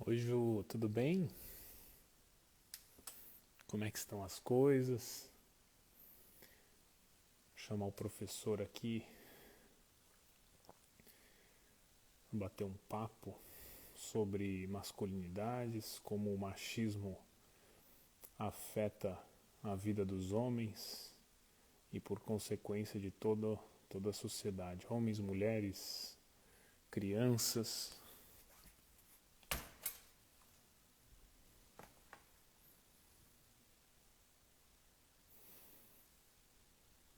Oi, Ju, tudo bem? Como é que estão as coisas? Vou chamar o professor aqui para bater um papo sobre masculinidades, como o machismo afeta a vida dos homens e, por consequência, de toda a sociedade. Homens, mulheres, crianças.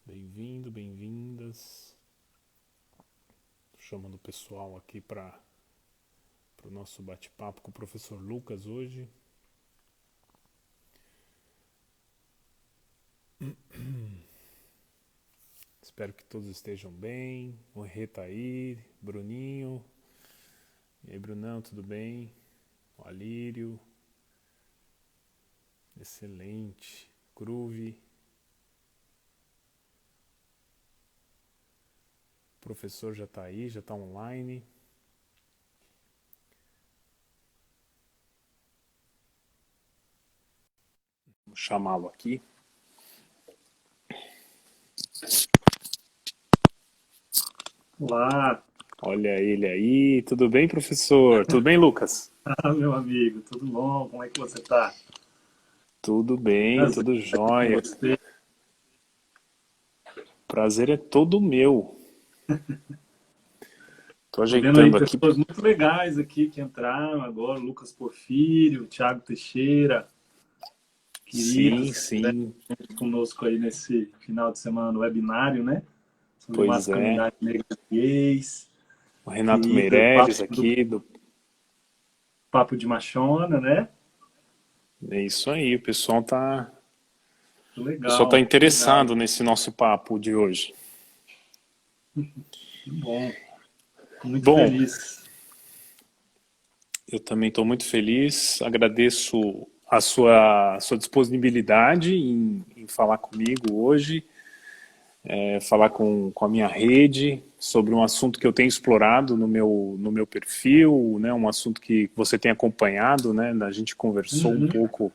Bem-vindo, bem-vindas. Tô chamando o pessoal aqui para o nosso bate-papo com o professor Lucas hoje. Espero que todos estejam bem. O Rê tá aí, Bruninho. E aí, Brunão, tudo bem? O Alírio. Excelente. Groove. O professor já tá aí, já tá online. Vou chamá-lo aqui. Olá, Olha ele aí. Tudo bem, professor? Tudo bem, Lucas? meu amigo, tudo bom? Como é que você está? Tudo bem, Prazer tudo estar aqui com jóia. você. Prazer é todo meu. Tô Estou vendo aí ajeitando aqui. pessoas muito legais aqui que entraram agora, Lucas Porfírio, Thiago Teixeira, Sim, queridos que estiveram sim. conosco aí nesse final de semana no webinário, né? Sobre Pois é. masculinidade negra e gays, O Renato querido, papo Meirelles do aqui do. Papo de Machona, né? É isso aí, Que o pessoal tá legal, que legal, interessado nesse nosso papo de hoje. que bom, muito Bom, feliz. eu também estou muito feliz, agradeço a sua disponibilidade em falar comigo hoje, falar com a minha rede sobre um assunto que eu tenho explorado no meu perfil, né, um assunto que você tem acompanhado, né, a gente conversou um Uhum. pouco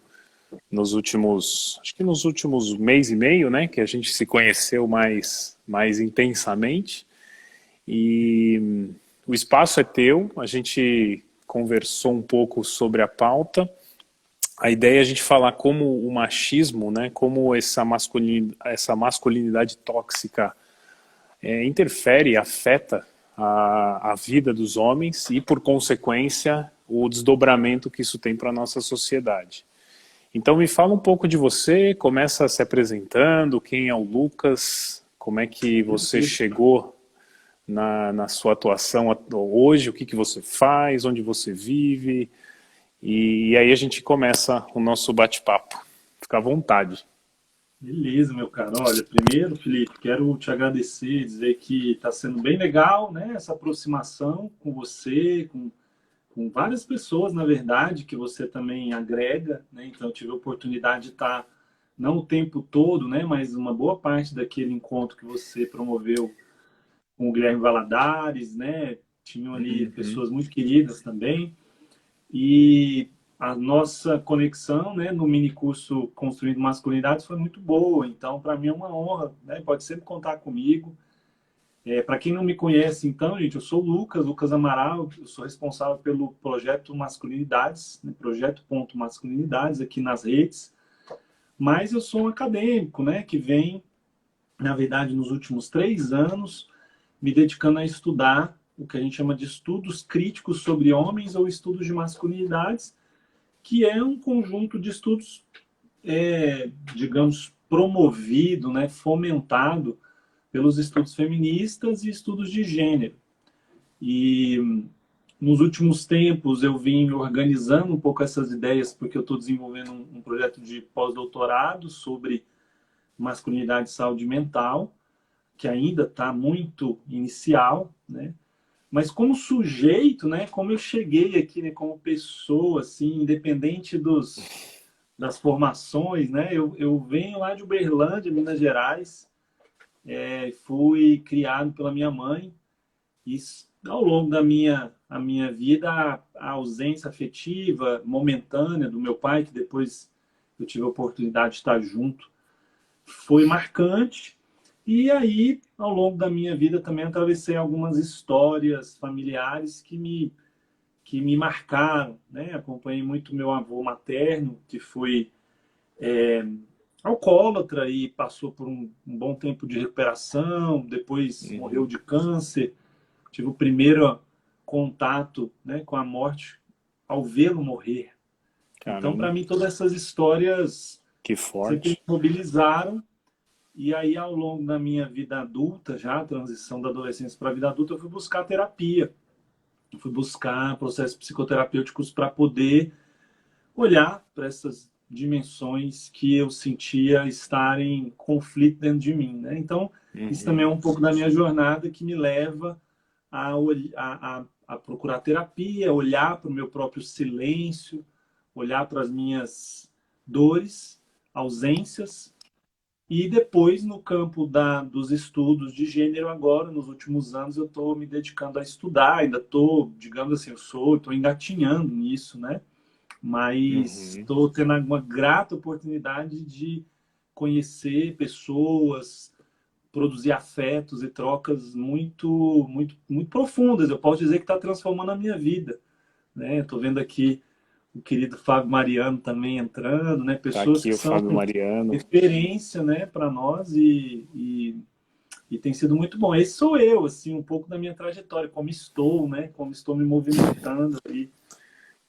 acho que nos últimos mês e meio, né, que a gente se conheceu mais intensamente. E o espaço é teu, a gente conversou um pouco sobre a pauta. A ideia é a gente falar como o machismo, né, como essa masculinidade tóxica interfere, afeta a vida dos homens e, por consequência, o desdobramento que isso tem para a nossa sociedade. Então me fala um pouco de você, começa se apresentando, quem é o Lucas, como é que você chegou na sua atuação hoje, o que você faz, onde você vive, e aí a gente começa o nosso bate-papo. Fica à vontade. Beleza, meu caro. Olha, primeiro, Felipe, quero te agradecer, dizer que está sendo bem legal, né, essa aproximação com você, com várias pessoas, na verdade, que você também agrega, né? Então, eu tive a oportunidade de estar, não o tempo todo, né, mas uma boa parte daquele encontro que você promoveu com o Guilherme Valadares, né? Tinham ali Uhum. pessoas muito queridas também. E a nossa conexão, né, no mini curso Construindo Masculinidades foi muito boa. Então, para mim é uma honra, né? Pode sempre contar comigo. Para quem não me conhece, então, gente, eu sou o Lucas, Lucas Amaral, eu sou responsável pelo projeto Masculinidades, né, projeto Ponto Masculinidades aqui nas redes. Mas eu sou um acadêmico, né, que vem, na verdade, nos últimos 3 anos, me dedicando a estudar o que a gente chama de estudos críticos sobre homens ou estudos de masculinidades, que é um conjunto de estudos, digamos, promovido, né, fomentado pelos estudos feministas e estudos de gênero. E nos últimos tempos eu vim organizando um pouco essas ideias, porque eu estou desenvolvendo um projeto de pós-doutorado sobre masculinidade e saúde mental, que ainda está muito inicial, né? Mas como sujeito, né, como eu cheguei aqui, né, como pessoa, assim, independente das formações, né, eu venho lá de Uberlândia, Minas Gerais, fui criado pela minha mãe, Ao longo a minha vida, a ausência afetiva momentânea do meu pai, que depois eu tive a oportunidade de estar junto, foi marcante. E aí, ao longo da minha vida, também atravessei algumas histórias familiares que me marcaram, né? Acompanhei muito meu avô materno, que foi alcoólatra e passou por um bom tempo de recuperação, depois morreu Uhum. de câncer. Tive o primeiro contato, né, com a morte ao vê-lo morrer. Então, para Caramba, mim, todas essas histórias que sempre me forte. mobilizaram. E aí, ao longo da minha vida adulta, já a transição da adolescência para a vida adulta, eu fui buscar terapia. Eu fui buscar processos psicoterapêuticos para poder olhar para essas dimensões que eu sentia estar em conflito dentro de mim, né? Então, isso também é Uhum. um pouco da minha jornada que me leva a procurar terapia, olhar para o meu próprio silêncio, olhar para as minhas dores, ausências. E depois, no campo dos estudos de gênero, agora, nos últimos anos, eu estou me dedicando a estudar, ainda estou, digamos assim, estou engatinhando nisso, né? Mas Uhum. estou tendo uma grata oportunidade de conhecer pessoas, produzir afetos e trocas muito profundas. Eu posso dizer que está transformando a minha vida, né? Estou vendo aqui o querido Fábio Mariano também entrando, né? Tá Pessoas aqui que o são Fábio Mariano. referência, né, para nós e tem sido muito bom. Esse sou eu, assim, um pouco da minha trajetória, como estou, né? Como estou me movimentando aí.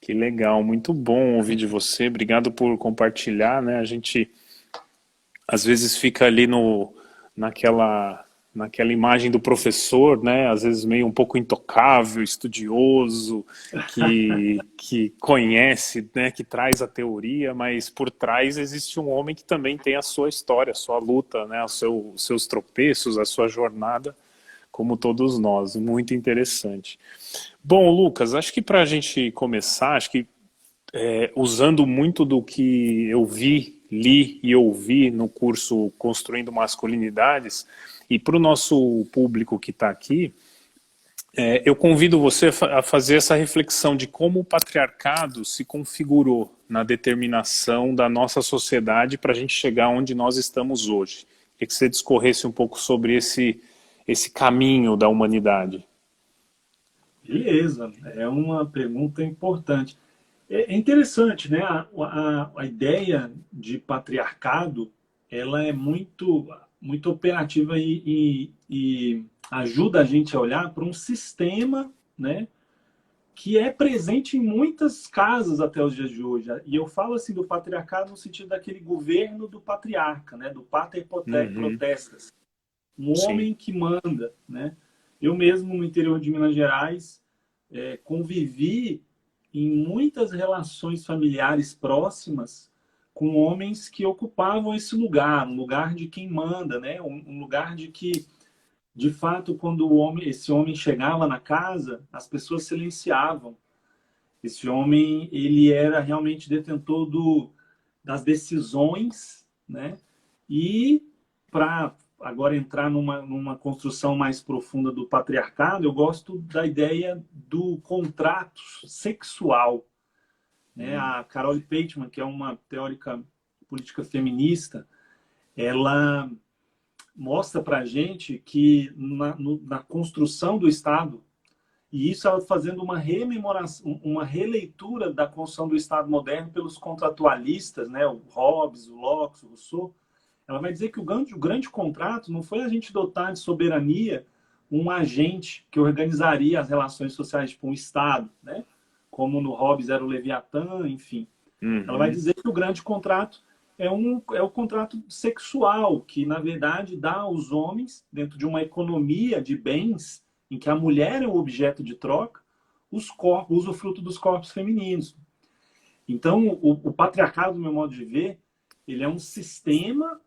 Que legal, muito bom ouvir de você. Obrigado por compartilhar, né? A gente às vezes fica ali no naquela naquela imagem do professor, né? Às vezes meio um pouco intocável, estudioso, que conhece, né? Que traz a teoria, mas por trás existe um homem que também tem a sua história, a sua luta, né? Os seus tropeços, a sua jornada, como todos nós. Muito interessante. Bom, Lucas, acho que para a gente começar, acho que usando muito do que eu vi, li e ouvi no curso Construindo Masculinidades, e para o nosso público que está aqui, eu convido você a fazer essa reflexão de como o patriarcado se configurou na determinação da nossa sociedade para a gente chegar onde nós estamos hoje. Queria que você discorresse um pouco sobre esse caminho da humanidade. Beleza, é uma pergunta importante. É interessante, né? A ideia de patriarcado, ela é muito operativa e ajuda a gente a olhar para um sistema, né, que é presente em muitas casas até os dias de hoje. E eu falo assim do patriarcado no sentido daquele governo do patriarca, né, do pater Uhum, potestas, um sim. homem que manda, né? Eu mesmo no interior de Minas Gerais convivi em muitas relações familiares próximas com homens que ocupavam esse lugar, um lugar de quem manda, né? Um lugar de que, de fato, quando esse homem chegava na casa, as pessoas silenciavam. Esse homem, ele era realmente detentor das decisões, né? E para agora entrar numa construção mais profunda do patriarcado, eu gosto da ideia do contrato sexual, né? Hum. A Carole Pateman, que é uma teórica política feminista, ela mostra para a gente que na construção do Estado, e isso ela fazendo uma rememoração, uma releitura da construção do Estado moderno pelos contratualistas, né? O Hobbes, o Locke, o Rousseau, ela vai dizer que o grande contrato não foi a gente dotar de soberania um agente que organizaria as relações sociais, tipo um Estado, né? Como no Hobbes era o Leviatã, enfim. Ela vai Uhum. dizer que o grande contrato é o contrato sexual, que na verdade dá aos homens, dentro de uma economia de bens, em que a mulher é o objeto de troca, os corpos, usa o fruto dos corpos femininos. Então, o patriarcado, do meu modo de ver, ele é um sistema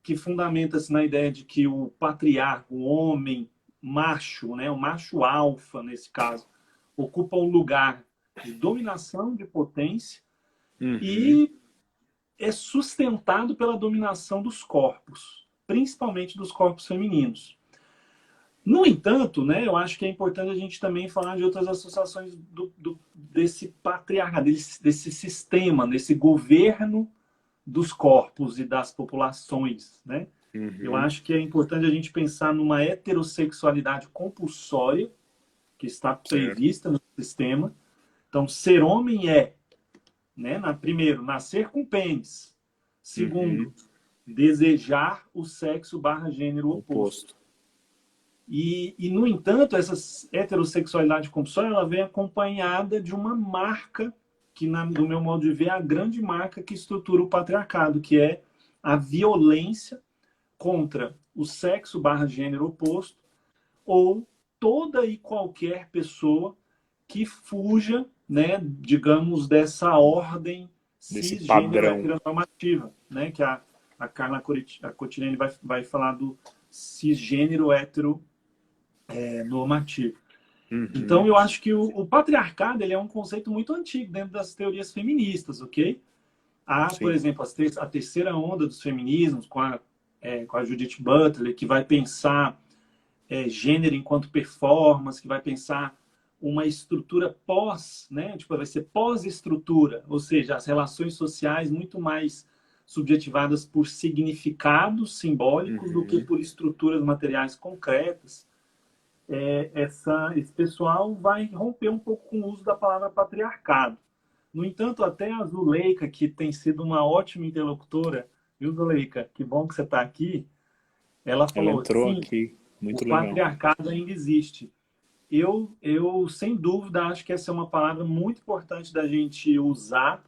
que fundamenta-se na ideia de que o patriarca, o homem macho, né, o macho alfa nesse caso, ocupa um lugar de dominação, de potência Uhum. e é sustentado pela dominação dos corpos, principalmente dos corpos femininos. No entanto, né, eu acho que é importante a gente também falar de outras associações desse patriarcado, desse sistema, desse governo dos corpos e das populações, né? Eu Uhum, acho que é importante a gente pensar numa heterossexualidade compulsória que está certo. prevista no sistema. Então, ser homem é, né, primeiro, nascer com pênis. Uhum, Segundo, desejar o sexo barra gênero oposto. oposto. No entanto, essa heterossexualidade compulsória ela vem acompanhada de uma marca que, do meu modo de ver, é a grande marca que estrutura o patriarcado, que é a violência contra o sexo barra gênero oposto ou toda e qualquer pessoa que fuja, né, digamos, dessa ordem Desse cisgênero padrão. heteronormativa, né, que a Carla Cotilene vai falar do cisgênero heteronormativo. Então, Uhum, eu acho que o patriarcado ele é um conceito muito antigo dentro das teorias feministas, ok? Há, por sim. exemplo, a terceira onda dos feminismos, com a Judith Butler, que vai pensar gênero enquanto performance, que vai pensar uma estrutura pós, né? Tipo, vai ser pós-estrutura, ou seja, as relações sociais muito mais subjetivadas por significados simbólicos do que Uhum, por estruturas materiais concretas. Esse pessoal vai romper um pouco com o uso da palavra patriarcado. No entanto, até a Zuleika, que tem sido uma ótima interlocutora, viu, Zuleika? Que bom que você está aqui. Ela ela falou, entrou sim, aqui. o Muito legal. patriarcado ainda existe. Sem dúvida, acho que essa é uma palavra muito importante da gente usar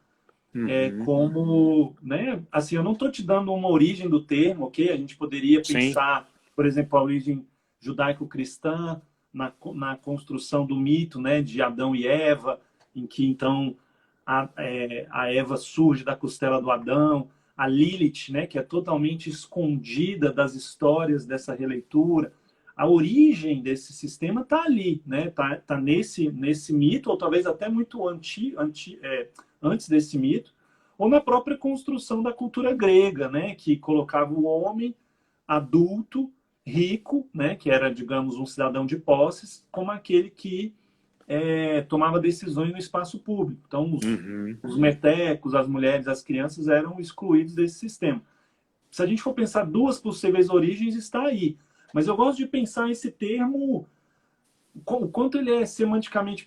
Uhum, como, né? Assim, eu não estou te dando uma origem do termo, ok? A gente poderia sim. pensar, por exemplo, a origem judaico-cristã na construção do mito, né, de Adão e Eva, em que então a Eva surge da costela do Adão, a Lilith, né, que é totalmente escondida das histórias dessa releitura. A origem desse sistema está ali, né? Tá nesse mito, ou talvez até muito antes desse mito, ou na própria construção da cultura grega, né? Que colocava o homem adulto, rico, né? Que era, digamos, um cidadão de posses, como aquele que tomava decisões no espaço público. Então, Uhum, os metecos, as mulheres, as crianças eram excluídos desse sistema. Se a gente for pensar duas possíveis origens, está aí. Mas eu gosto de pensar esse termo, o quanto ele é semanticamente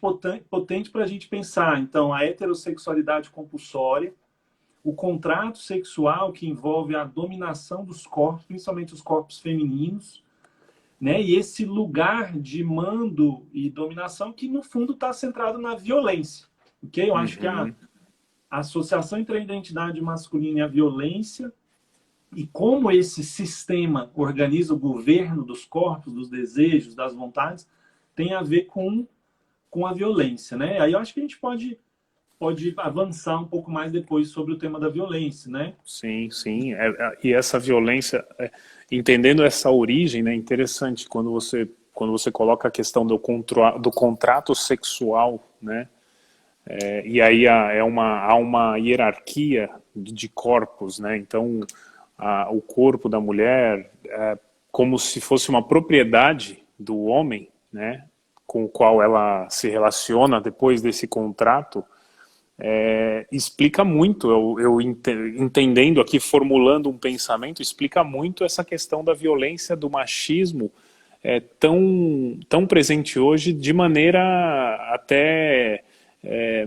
potente para a gente pensar. Então, a heterossexualidade compulsória, o contrato sexual que envolve a dominação dos corpos, principalmente os corpos femininos, né? E esse lugar de mando e dominação que, no fundo, está centrado na violência. Okay? Eu acho que a uhum, associação entre a identidade masculina e a violência e como esse sistema organiza o governo dos corpos, dos desejos, das vontades, tem a ver com a violência, né? Aí eu acho que a gente pode avançar um pouco mais depois sobre o tema da violência, né? sim, sim. E essa violência, entendendo essa origem, né, interessante quando você coloca a questão do contrato sexual, né? E aí há uma hierarquia de corpos, né? Então, o corpo da mulher é como se fosse uma propriedade do homem, né? Com o qual ela se relaciona depois desse contrato, explica muito, entendendo aqui, formulando um pensamento, explica muito essa questão da violência, do machismo, tão presente hoje, de maneira até é,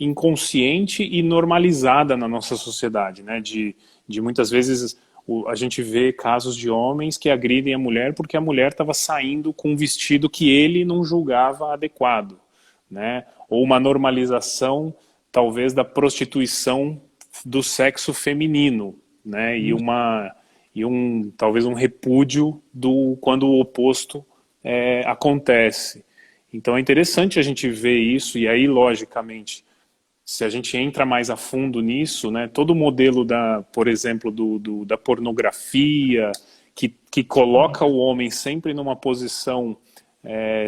inconsciente e normalizada na nossa sociedade, né? De muitas vezes a gente vê casos de homens que agridem a mulher porque a mulher estava saindo com um vestido que ele não julgava adequado, né? Ou uma normalização, talvez, da prostituição do sexo feminino, né? Talvez um repúdio do quando o oposto acontece. Então é interessante a gente ver isso, e aí, logicamente, se a gente entra mais a fundo nisso, né, todo o modelo por exemplo, da pornografia, que coloca o homem sempre numa posição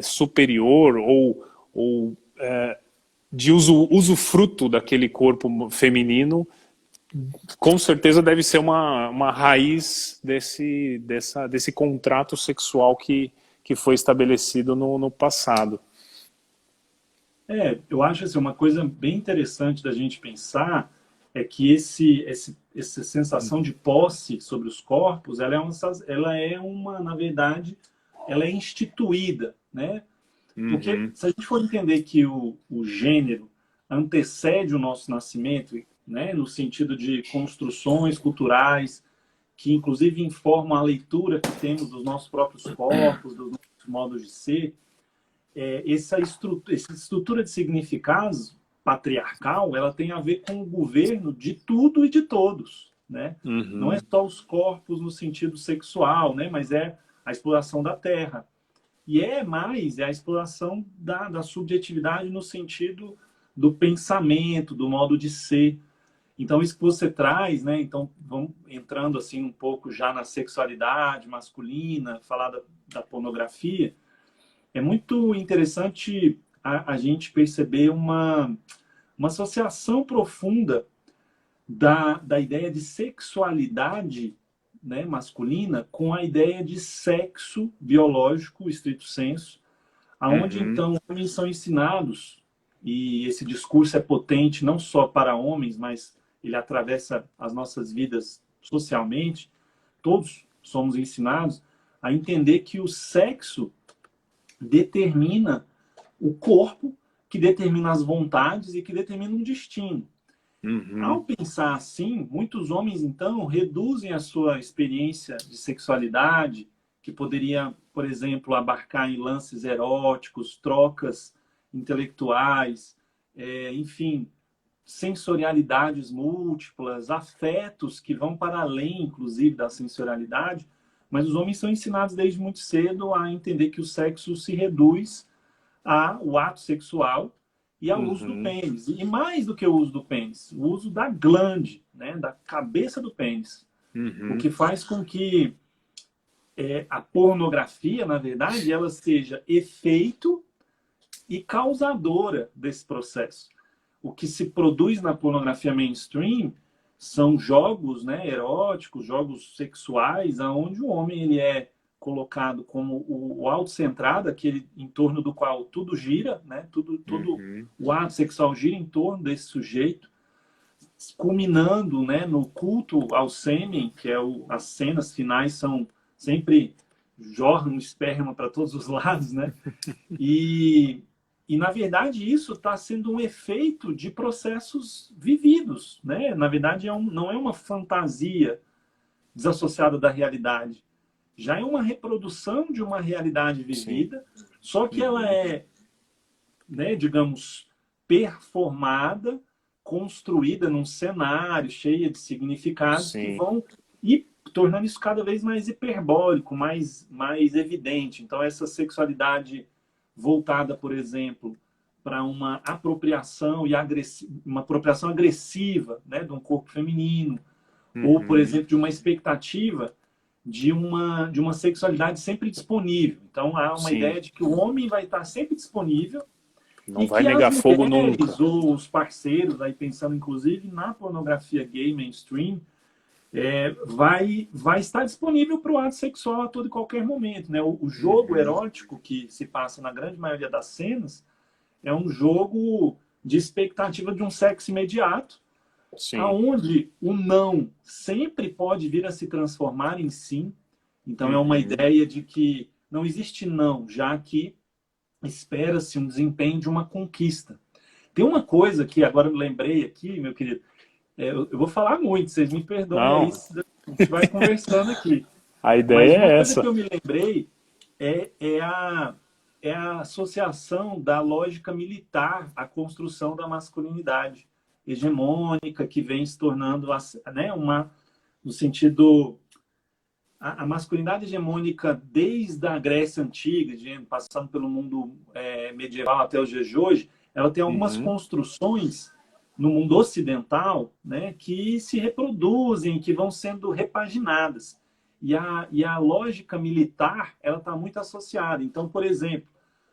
superior ou de usufruto daquele corpo feminino, com certeza deve ser uma raiz desse contrato sexual que foi estabelecido no passado. Eu acho assim, uma coisa bem interessante da gente pensar é que essa sensação de posse sobre os corpos, na verdade, ela é instituída, né? Porque Uhum, se a gente for entender que o gênero antecede o nosso nascimento, né, no sentido de construções culturais, que inclusive informam a leitura que temos dos nossos próprios corpos, dos nossos modos de ser, essa estrutura de significados patriarcal, ela tem a ver com o governo de tudo e de todos, né? Não é uhum, só os corpos no sentido sexual, né? Mas é a exploração da terra. E é a exploração da subjetividade no sentido do pensamento, do modo de ser. Então, isso que você traz, né? Então, vamos entrando assim um pouco já na sexualidade masculina, falar da pornografia. É muito interessante a gente perceber uma associação profunda da ideia de sexualidade, né, masculina com a ideia de sexo biológico, estrito sensu, aonde uhum, então homens são ensinados, e esse discurso é potente não só para homens, mas ele atravessa as nossas vidas socialmente, todos somos ensinados a entender que o sexo determina o corpo, que determina as vontades e que determina um destino. Ao uhum, pensar assim, muitos homens, então, reduzem a sua experiência de sexualidade, que poderia, por exemplo, abarcar em lances eróticos, trocas intelectuais, enfim, sensorialidades múltiplas, afetos que vão para além, inclusive, da sensorialidade, mas os homens são ensinados desde muito cedo a entender que o sexo se reduz ao ato sexual e ao uso do uhum, pênis. E mais do que o uso do pênis, o uso da glande, né, da cabeça do pênis. O uhum. que faz com que a pornografia, na verdade, ela seja efeito e causadora desse processo. O que se produz na pornografia mainstream são jogos, né, eróticos, jogos sexuais, aonde o homem ele é colocado como o autocentrado, aquele em torno do qual tudo gira, né, tudo Uhum. o ato sexual gira em torno desse sujeito, culminando, né, no culto ao sêmen, que as cenas finais são sempre jorram um esperma para todos os lados, né? E, na verdade, isso está sendo um efeito de processos vividos, né? Na verdade, não é uma fantasia desassociada da realidade. Já é uma reprodução de uma realidade Sim. vivida, só que ela Uhum. é, né, digamos, performada, construída num cenário cheio de significados que Sim. vão e tornando isso cada vez mais hiperbólico, mais evidente. Então, essa sexualidade voltada, por exemplo, para uma apropriação uma apropriação agressiva, né, de um corpo feminino, ou, por Uhum. exemplo, de uma expectativa de uma sexualidade sempre disponível. Então, há uma Sim. ideia de que o homem vai estar sempre disponível Não e vai que as negar fogo nunca. mulheres ou os parceiros, aí pensando inclusive na pornografia gay mainstream, vai estar disponível para o ato sexual a todo e qualquer momento. Né? O jogo Uhum. erótico que se passa na grande maioria das cenas é um jogo de expectativa de um sexo imediato, Sim. aonde o não sempre pode vir a se transformar em sim. Então é uma Uhum. ideia de que não existe não, já que espera-se um desempenho de uma conquista. Tem uma coisa que agora eu lembrei aqui, meu querido, eu vou falar muito, vocês me perdoem aí, Não, a gente vai conversando aqui. a Mas ideia uma é coisa que essa. eu me lembrei é a associação da lógica militar à construção da masculinidade hegemônica que vem se tornando, né, no sentido a masculinidade hegemônica desde a Grécia Antiga, passando pelo mundo medieval até os dias de hoje, ela tem algumas Uhum. construções no mundo ocidental, né, que se reproduzem, que vão sendo repaginadas. E a lógica militar ela está muito associada. Então, por exemplo,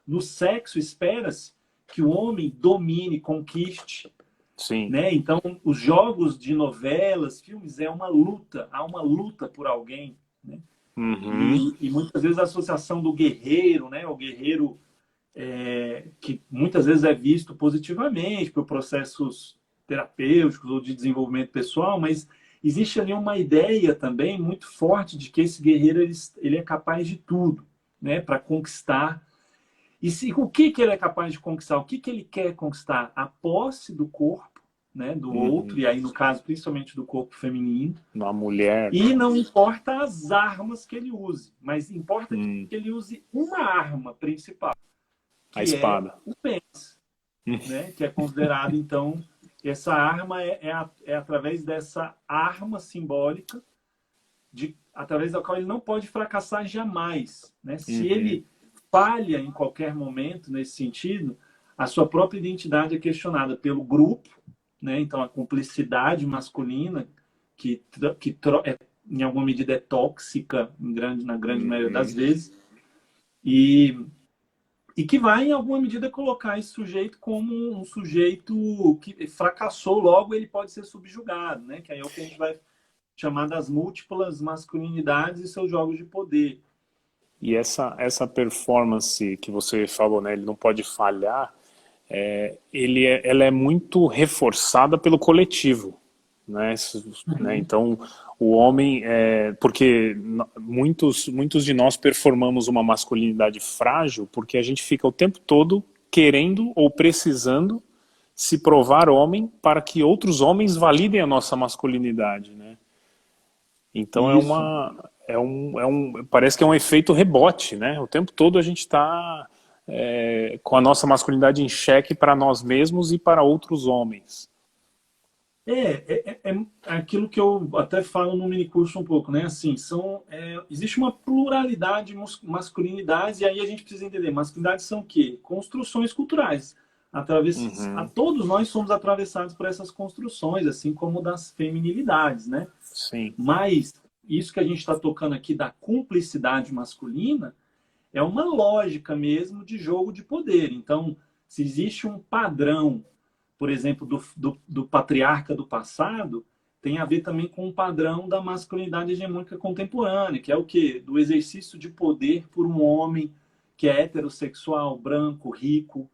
no sexo espera-se que o homem domine, conquiste, Sim. né? Então, os jogos de novelas, filmes, é uma luta, há uma luta por alguém, né? Uhum. E muitas vezes a associação do guerreiro, né? O guerreiro que muitas vezes é visto positivamente por processos terapêuticos ou de desenvolvimento pessoal, mas existe ali uma ideia também muito forte de que esse guerreiro ele é capaz de tudo, né? Para conquistar. E o que ele é capaz de conquistar? O que ele quer conquistar? A posse do corpo, né? Do outro, Uhum. e aí no caso principalmente do corpo feminino. Uma mulher, E né? não importa as armas que ele use, mas importa que Hum. ele use uma arma principal, A que é espada. o pênis, né? Que é considerado, então, essa arma é através dessa arma simbólica, através da qual ele não pode fracassar jamais. Né? Se Uhum. ele falha em qualquer momento nesse sentido, a sua própria identidade é questionada pelo grupo, né? Então a cumplicidade masculina, que em alguma medida é tóxica, na grande maioria das Uhum. vezes, e e que vai, em alguma medida, colocar esse sujeito como um sujeito que fracassou, logo ele pode ser subjugado, né? Que aí é o que a gente vai chamar das múltiplas masculinidades e seus jogos de poder. E essa performance que você falou, né? Ele não pode falhar. Ela é muito reforçada pelo coletivo, né? Então, o homem, porque muitos de nós performamos uma masculinidade frágil porque a gente fica o tempo todo querendo ou precisando se provar homem para que outros homens validem a nossa masculinidade, né? Então Isso. parece que é um efeito rebote, né? O tempo todo a gente está com a nossa masculinidade em xeque para nós mesmos e para outros homens. É aquilo que eu até falo no minicurso um pouco, né? Assim, existe uma pluralidade de masculinidades, e aí a gente precisa entender, masculinidades são o quê? Construções culturais. Uhum, Todos nós somos atravessados por essas construções, assim como das feminilidades, né? sim. Mas isso que a gente está tocando aqui da cumplicidade masculina é uma lógica mesmo de jogo de poder. Então, se existe um padrão, por exemplo, do patriarca do passado, tem a ver também com o padrão da masculinidade hegemônica contemporânea, que é o quê? Do exercício de poder por um homem que é heterossexual, branco, rico,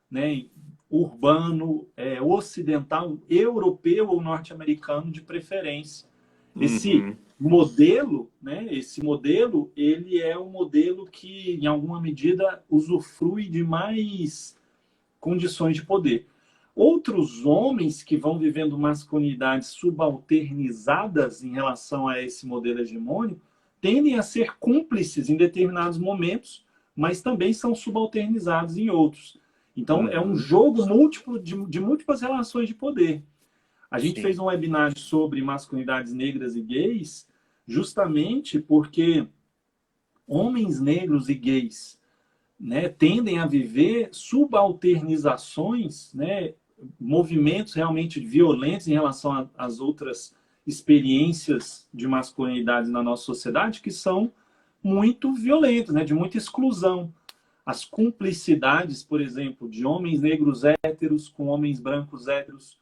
né, urbano, ocidental, europeu ou norte-americano de preferência. Esse Uhum, modelo, né, ele é um modelo que, em alguma medida, usufrui de mais condições de poder. Outros homens que vão vivendo masculinidades subalternizadas em relação a esse modelo hegemônico tendem a ser cúmplices em determinados momentos, mas também são subalternizados em outros. Então, é um uhum, jogo múltiplo de múltiplas relações de poder. A gente fez sim. um webinar sobre masculinidades negras e gays, justamente porque homens negros e gays, né, tendem a viver subalternizações, né, movimentos realmente violentos em relação às outras experiências de masculinidade na nossa sociedade, que são muito violentas, né, de muita exclusão. As cumplicidades, por exemplo, de homens negros héteros com homens brancos héteros,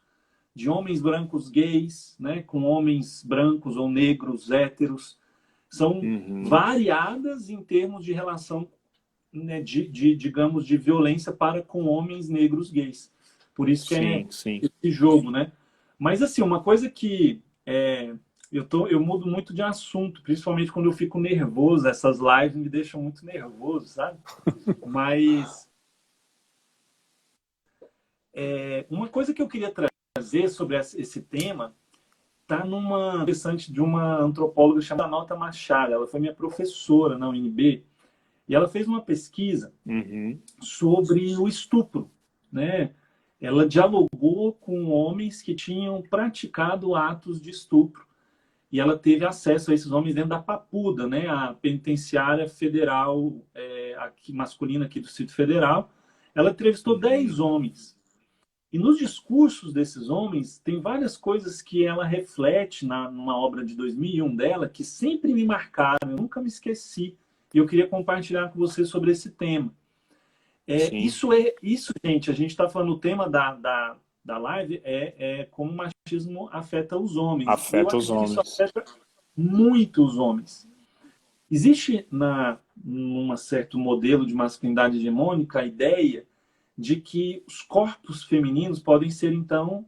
de homens brancos gays, né, com homens brancos ou negros héteros, são Uhum, variadas em termos de relação, né, digamos, de violência para com homens negros gays. Por isso que é sim, sim. esse jogo, né? Mas, assim, uma coisa que eu mudo muito de assunto, principalmente quando eu fico nervoso. Essas lives me deixam muito nervoso, sabe? Mas uma coisa que eu queria trazer sobre esse tema está numa interessante de uma antropóloga chamada Nota Machado. Ela foi minha professora na UNB e ela fez uma pesquisa Uhum, sobre o estupro, né? Ela dialogou com homens que tinham praticado atos de estupro e ela teve acesso a esses homens dentro da Papuda, né? A penitenciária federal aqui, masculina aqui do Distrito Federal. Ela entrevistou uhum, 10 homens. E nos discursos desses homens, tem várias coisas que ela reflete numa obra de 2001 dela que sempre me marcaram, eu nunca me esqueci. E eu queria compartilhar com você sobre esse tema. sim. Isso, gente, a gente está falando, o tema da live é como o machismo afeta os homens. E eu Afeta os acredito que isso homens. afeta muito os homens. Existe num certo modelo de masculinidade hegemônica a ideia de que os corpos femininos podem ser, então,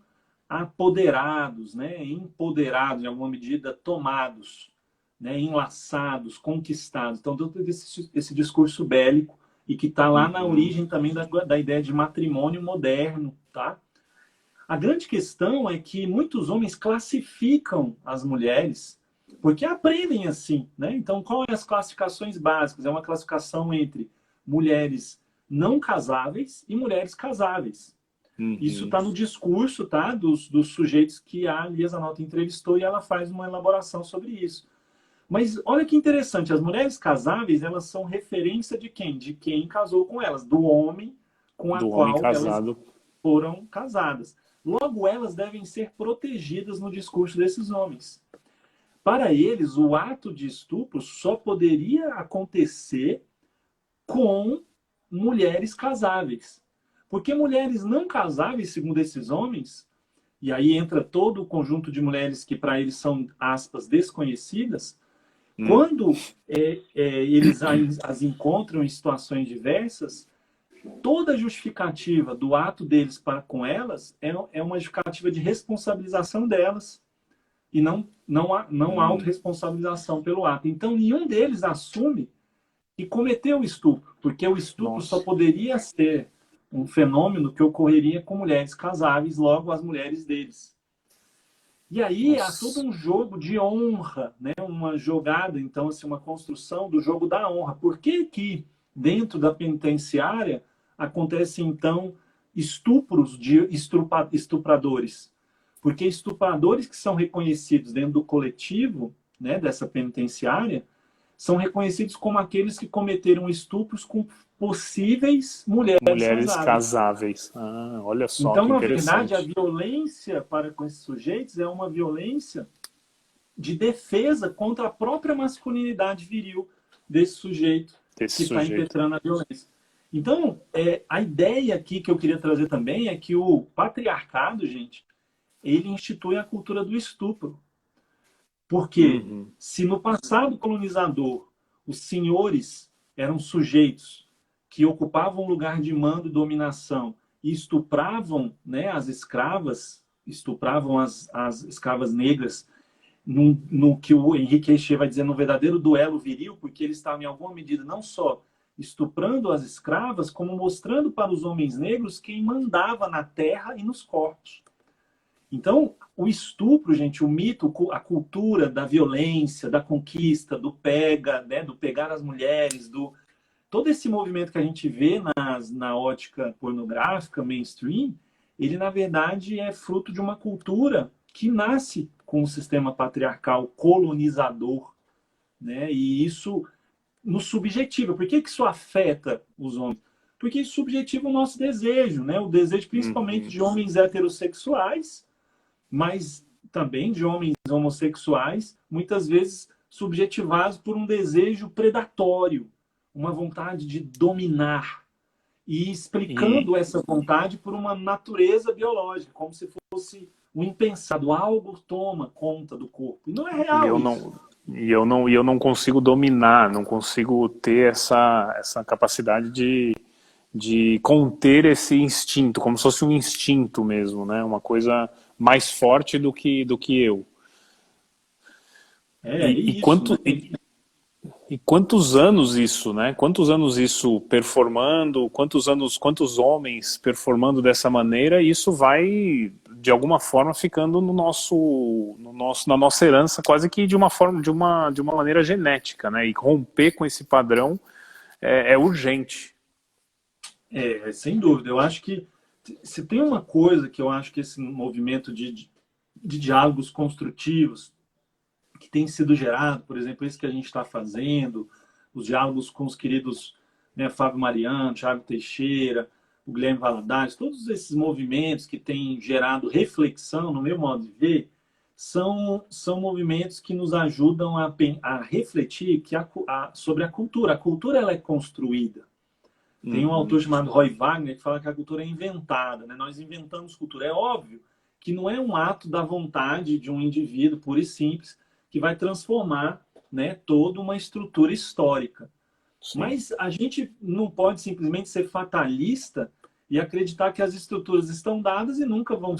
apoderados, né? Empoderados, em alguma medida, tomados, né? Enlaçados, conquistados. Então, todo esse discurso bélico e que está lá na origem também da ideia de matrimônio moderno, tá? A grande questão é que muitos homens classificam as mulheres porque aprendem assim, né? Então, qual é as classificações básicas? É uma classificação entre mulheres não casáveis e mulheres casáveis. Isso está no discurso, tá? Dos sujeitos que a Lia Zanotti entrevistou e ela faz uma elaboração sobre isso. Mas olha que interessante, as mulheres casáveis, elas são referência de quem? De quem casou com elas, do homem com a Do homem qual elas casado. foram casadas. Logo, elas devem ser protegidas no discurso desses homens. Para eles, o ato de estupro só poderia acontecer com mulheres casáveis. Porque mulheres não casáveis, segundo esses homens, e aí entra todo o conjunto de mulheres que para eles são, aspas, desconhecidas, quando eles as encontram em situações diversas, toda justificativa do ato deles para com elas é uma justificativa de responsabilização delas e não autorresponsabilização pelo ato. Então, nenhum deles assume que cometeu o estupro, porque o estupro só poderia ser um fenômeno que ocorreria com mulheres casáveis, logo as mulheres deles. E aí há todo um jogo de honra, né? Uma jogada, então, assim, uma construção do jogo da honra. Por que que dentro da penitenciária acontecem, então, estupros de estupradores? Porque estupradores que são reconhecidos dentro do coletivo, né, dessa penitenciária, são reconhecidos como aqueles que cometeram estupros com possíveis mulheres Mulheres casáveis. casáveis. Ah, olha só Então, que na verdade, a interessante. violência para com esses sujeitos é uma violência de defesa contra a própria masculinidade viril desse sujeito Desse que está sujeito. impetrando a violência. Então, a ideia aqui que eu queria trazer também é que o patriarcado, gente, ele institui a cultura do estupro. Porque se no passado colonizador os senhores eram sujeitos que ocupavam lugar de mando e dominação e estupravam, né, as escravas, estupravam as escravas negras, no que o Henrique Richer vai dizer no verdadeiro duelo viril, porque eles estavam em alguma medida não só estuprando as escravas, como mostrando para os homens negros quem mandava na terra e nos corpos. Então, o estupro, gente, o mito, a cultura da violência, da conquista, do pega, né, do pegar as mulheres, todo esse movimento que a gente vê na ótica pornográfica, mainstream, ele, na verdade, é fruto de uma cultura que nasce com um sistema patriarcal colonizador, né? E isso no subjetivo. Por que isso afeta os homens? Porque isso subjetiva o nosso desejo, né? O desejo principalmente de homens heterossexuais, mas também de homens homossexuais, muitas vezes subjetivados por um desejo predatório, uma vontade de dominar, e explicando essa vontade por uma natureza biológica, como se fosse um impensado, algo toma conta do corpo. E não é E real eu isso. não, e eu não consigo dominar, não consigo ter essa capacidade de conter esse instinto, como se fosse um instinto mesmo, né? Uma coisa mais forte do que eu. É E, e, isso, né? quanto, e, e quantos anos isso, né? Quantos anos isso performando, quantos homens performando dessa maneira, e isso vai de alguma forma ficando na nossa herança, quase que de uma forma, de uma maneira genética, né? E romper com esse padrão é urgente. Sem dúvida. Eu acho que se tem uma coisa que eu acho que esse movimento de diálogos construtivos que tem sido gerado, por exemplo, esse que a gente está fazendo, os diálogos com os queridos, né, Fábio Mariano, Thiago Teixeira, o Guilherme Valadares, todos esses movimentos que têm gerado reflexão, no meu modo de ver, são movimentos que nos ajudam a refletir sobre a cultura. A cultura ela é construída. Tem um autor chamado Roy Wagner que fala que a cultura é inventada, né? Nós inventamos cultura. É óbvio que não é um ato da vontade de um indivíduo puro e simples que vai transformar, né, toda uma estrutura histórica. Sim. Mas a gente não pode simplesmente ser fatalista e acreditar que as estruturas estão dadas e nunca vão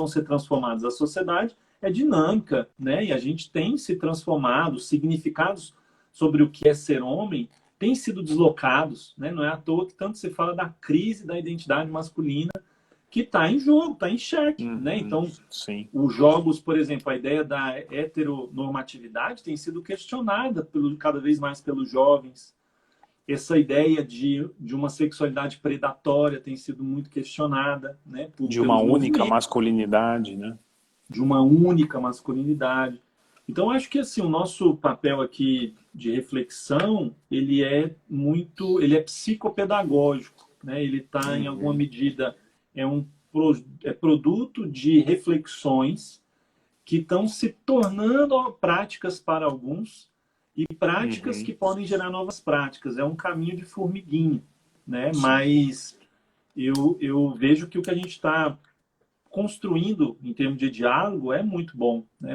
ser transformadas. A sociedade é dinâmica, né? E a gente tem se transformado, significados sobre o que é ser homem têm sido deslocados, né? Não é à toa que tanto se fala da crise da identidade masculina que está em jogo, está em xeque, né? Então, sim. os jogos, por exemplo, a ideia da heteronormatividade tem sido questionada cada vez mais pelos jovens. Essa ideia de uma sexualidade predatória tem sido muito questionada, né, De uma única movimentos, masculinidade, né? de uma única masculinidade. Então, acho que assim, o nosso papel aqui de reflexão, ele é psicopedagógico, né? Ele está, em alguma medida, é produto de reflexões que estão se tornando práticas para alguns, e práticas que podem gerar novas práticas. É um caminho de formiguinha, né? Mas eu vejo que o que a gente está construindo em termos de diálogo é muito bom, né?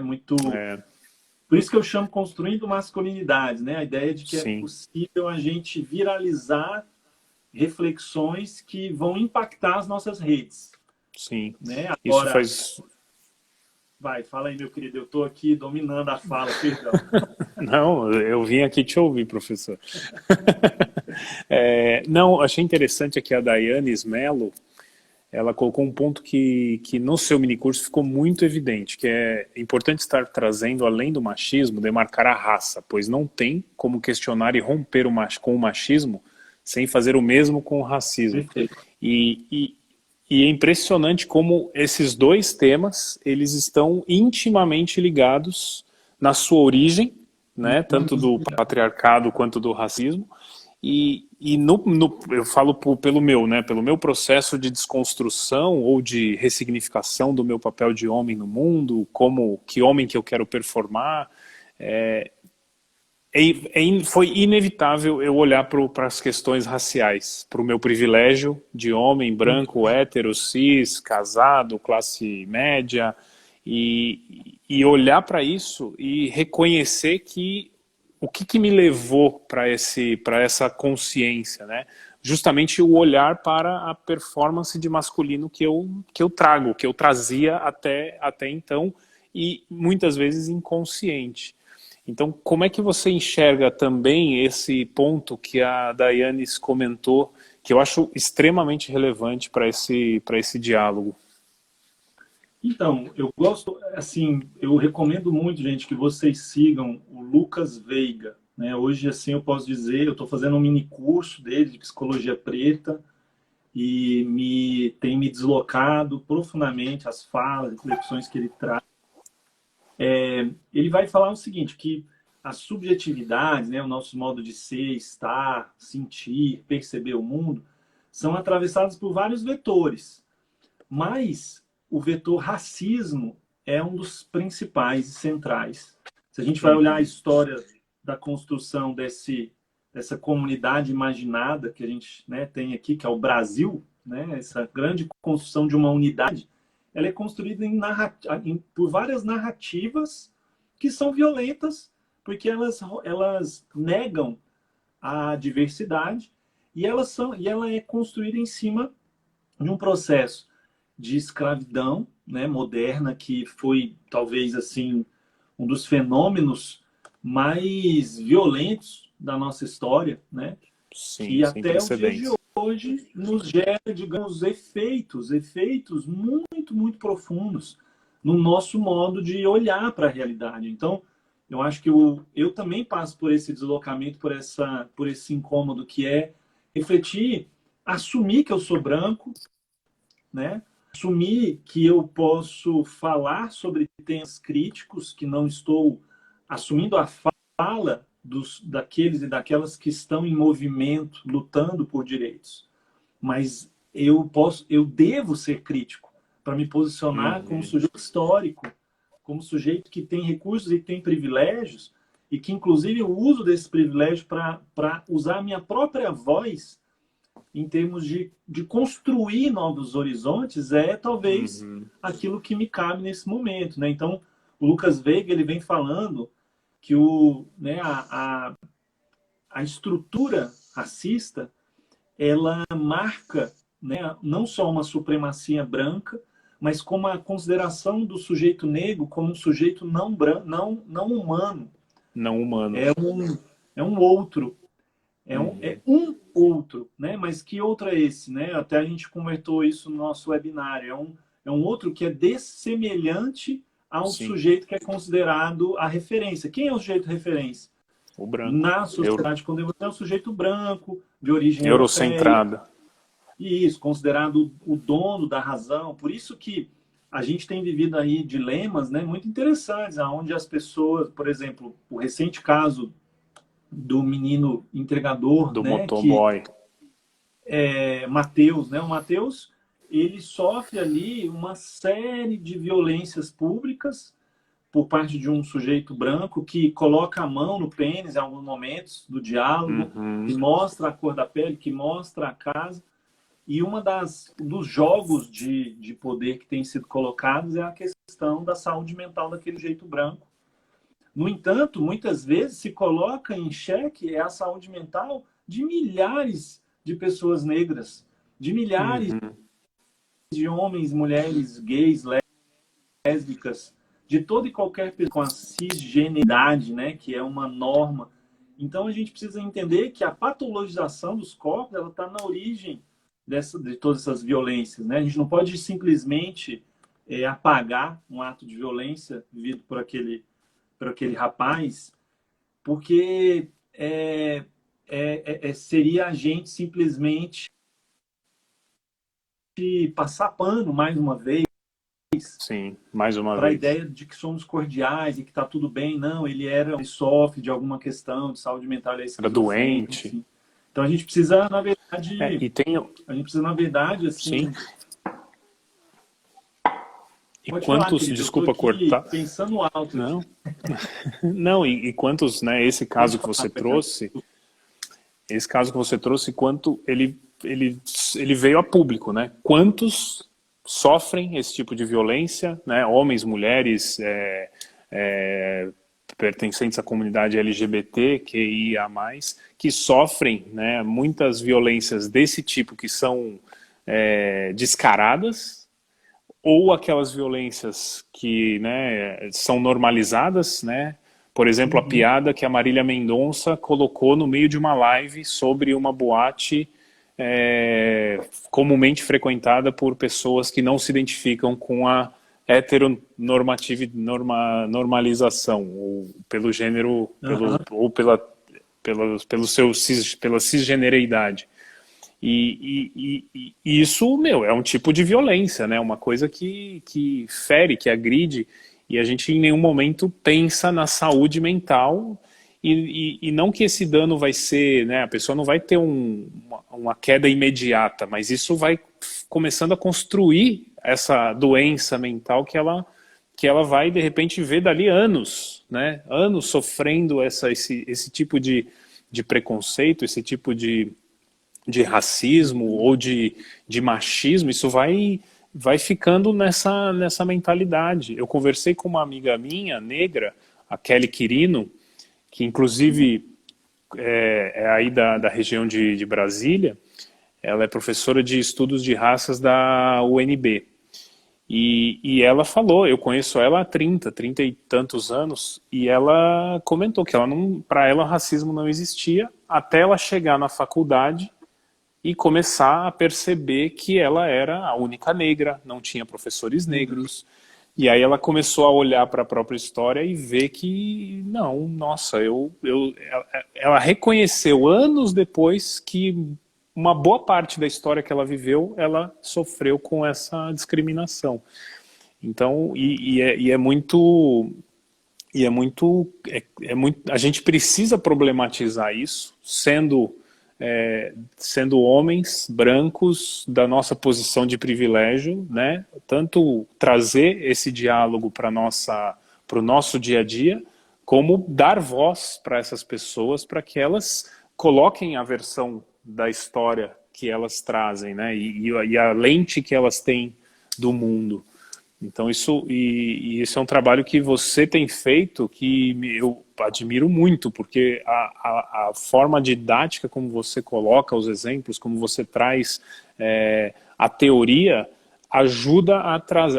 Por isso que eu chamo construindo masculinidades, né? A ideia de que é possível a gente viralizar reflexões que vão impactar as nossas redes. Sim. Né? Agora, isso faz... Vai, fala aí, meu querido. Eu estou aqui dominando a fala, perdão. Não, eu vim aqui te ouvir, professor. Não, achei interessante aqui a Daiane Smello, ela colocou um ponto que no seu minicurso ficou muito evidente, que é importante estar trazendo, além do machismo, demarcar a raça, pois não tem como questionar e romper com o machismo sem fazer o mesmo com o racismo. Perfeito. E é impressionante como esses dois temas, eles estão intimamente ligados na sua origem, né, tanto do patriarcado quanto do racismo, eu falo pelo meu processo de desconstrução ou de ressignificação do meu papel de homem no mundo, que homem que eu quero performar, foi inevitável eu olhar para as questões raciais, para o meu privilégio de homem branco, hétero, cis, casado, classe média, e olhar para isso e reconhecer que o que me levou para essa consciência, né? Justamente o olhar para a performance de masculino que eu trago, que eu trazia até então, e muitas vezes inconsciente. Então, como é que você enxerga também esse ponto que a Daiane comentou, que eu acho extremamente relevante para esse diálogo? Então, eu gosto, assim, eu recomendo muito, gente, que vocês sigam o Lucas Veiga, né? Hoje, assim, eu posso dizer, eu estou fazendo um mini curso dele de psicologia preta e tem me deslocado profundamente as falas, reflexões que ele traz. Ele vai falar o seguinte, que as subjetividades, né, o nosso modo de ser, estar, sentir, perceber o mundo, são atravessadas por vários vetores. Mas o vetor racismo é um dos principais e centrais. Se a gente vai olhar a história da construção dessa comunidade imaginada que a gente, né, tem aqui, que é o Brasil, né, essa grande construção de uma unidade, ela é construída por várias narrativas que são violentas, porque elas negam a diversidade e ela é construída em cima de um processo de escravidão, né, moderna, que foi talvez assim um dos fenômenos mais violentos da nossa história, né? Sim, que até o dia de hoje nos gera, digamos, efeitos muito, muito profundos no nosso modo de olhar para a realidade. Então, eu acho que eu também passo por esse deslocamento, por esse incômodo que é refletir, assumir que eu sou branco, né? Assumir que eu posso falar sobre temas críticos, que não estou assumindo a fala daqueles e daquelas que estão em movimento, lutando por direitos. Mas eu devo ser crítico para me posicionar como sujeito histórico, como sujeito que tem recursos e tem privilégios, e que, inclusive, eu uso desse privilégio para usar a minha própria voz em termos de construir novos horizontes, talvez aquilo que me cabe nesse momento, né? Então, o Lucas Veiga, ele vem falando que né, a estrutura racista, ela marca, né, não só uma supremacia branca, mas como a consideração do sujeito negro como um sujeito não branco, não humano. Não humano. É um outro. É Uhum. um outro, né? Mas que outro é esse, né? Até a gente convertou isso no nosso webinário. É um outro que é dessemelhante ao Sim. sujeito que é considerado a referência. Quem é o sujeito referência? O branco. Na sociedade contemporânea é o sujeito branco, de origem europeia. Eurocentrada. E isso, considerado o dono da razão. Por isso que a gente tem vivido aí dilemas, né, muito interessantes, onde as pessoas, por exemplo, o recente caso do menino entregador, Do né, que motoboy. é Mateus, né? O Mateus, ele sofre ali uma série de violências públicas por parte de um sujeito branco que coloca a mão no pênis em alguns momentos do diálogo, que mostra a cor da pele, que mostra a casa. E dos jogos de poder que tem sido colocados é a questão da saúde mental daquele jeito branco. No entanto, muitas vezes se coloca em xeque a saúde mental de milhares de pessoas negras, de milhares de homens, mulheres, gays, lésbicas, de toda e qualquer pessoa com a cisgeneridade, né, que é uma norma. Então a gente precisa entender que a patologização dos corpos ela está na origem de todas essas violências, né? A gente não pode simplesmente apagar um ato de violência vivido por aquele rapaz, porque seria a gente simplesmente passar pano mais uma vez. Sim, mais uma para a vez. ideia de que somos cordiais e que está tudo bem. Não, ele sofre de alguma questão de saúde mental, ele é Era doente. enfim. Então a gente precisa, na verdade, a gente precisa, na verdade, assim. Sim. E pode quantos, falar, querido, desculpa eu tô aqui cortar. pensando alto. Não, não, e quantos, né? Esse caso que você trouxe, quanto ele veio a público, né? Quantos sofrem esse tipo de violência, né? Homens, mulheres, pertencentes à comunidade LGBT, QIA+, que sofrem, né, muitas violências desse tipo que são descaradas, ou aquelas violências que, né, são normalizadas, né? Por exemplo, a piada que a Marília Mendonça colocou no meio de uma live sobre uma boate comumente frequentada por pessoas que não se identificam com a heteronormalização, ou pelo gênero, ou pela cisgeneridade. E isso, é um tipo de violência, né? Uma coisa que fere, que agride, e a gente em nenhum momento pensa na saúde mental, e não que esse dano vai ser, né? A pessoa não vai ter uma queda imediata, mas isso vai começando a construir essa doença mental que ela vai, de repente, ver dali anos, né? Anos sofrendo esse tipo de preconceito, esse tipo de racismo ou de machismo. Isso vai ficando nessa mentalidade. Eu conversei com uma amiga minha, negra, a Kelly Quirino, que inclusive é aí da região de Brasília. Ela é professora de estudos de raças da UNB. E ela falou, eu conheço ela há 30 e tantos anos, e ela comentou que para ela o racismo não existia até ela chegar na faculdade e começar a perceber que ela era a única negra, não tinha professores negros. E aí ela começou a olhar para a própria história e ver que, não, nossa, ela reconheceu anos depois que uma boa parte da história que ela viveu, ela sofreu com essa discriminação. Então, é muito... a gente precisa problematizar isso, sendo homens brancos da nossa posição de privilégio, né? Tanto trazer esse diálogo para o nosso dia a dia, como dar voz para essas pessoas, para que elas coloquem a versão da história que elas trazem, né? E a lente que elas têm do mundo. Então e isso é um trabalho que você tem feito que eu admiro muito, porque a forma didática como você coloca os exemplos, como você traz a teoria, ajuda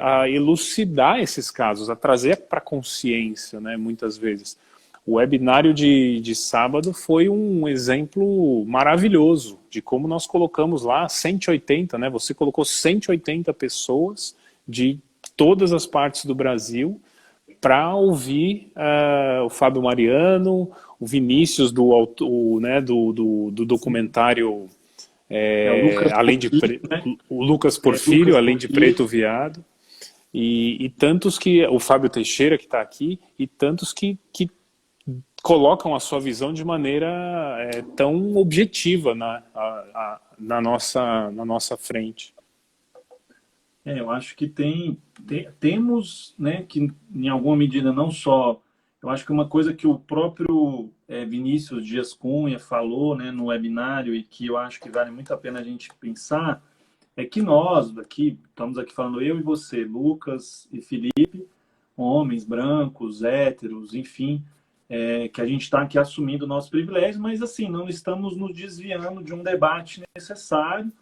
a elucidar esses casos, a trazer para a consciência, né, muitas vezes. O webinário de sábado foi um exemplo maravilhoso de como nós colocamos lá 180, né? Você colocou 180 pessoas de todas as partes do Brasil para ouvir o Fábio Mariano, o Vinícius né, do documentário É o Lucas além de Portillo, né? o Lucas Lucas Porfírio, além de Portillo. Preto Viado, e tantos que o Fábio Teixeira que está aqui, e tantos que colocam a sua visão de maneira tão objetiva na nossa frente. Eu acho que temos, né, que em alguma medida não só, eu acho que uma coisa que o próprio Vinícius Dias Cunha falou, né, no webinário e que eu acho que vale muito a pena a gente pensar, é que nós daqui, estamos aqui falando eu e você, Lucas e Felipe, homens brancos, héteros, enfim, que a gente está aqui assumindo o nosso privilégio, mas assim, não estamos nos desviando de um debate necessário,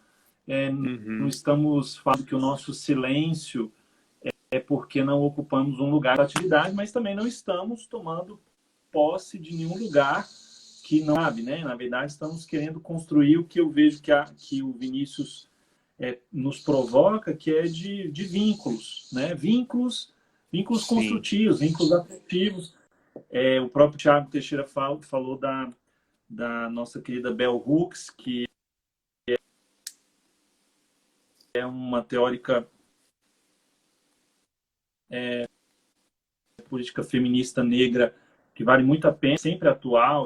não estamos falando que o nosso silêncio é porque não ocupamos um lugar de atividade, mas também não estamos tomando posse de nenhum lugar que não cabe, né? Na verdade, estamos querendo construir o que eu vejo que o Vinícius nos provoca, que é de vínculos, né? Vínculos Sim. construtivos, vínculos afetivos. O próprio Tiago Teixeira falou da nossa querida Bell Hooks, que é uma teórica política feminista negra que vale muito a pena, sempre atual,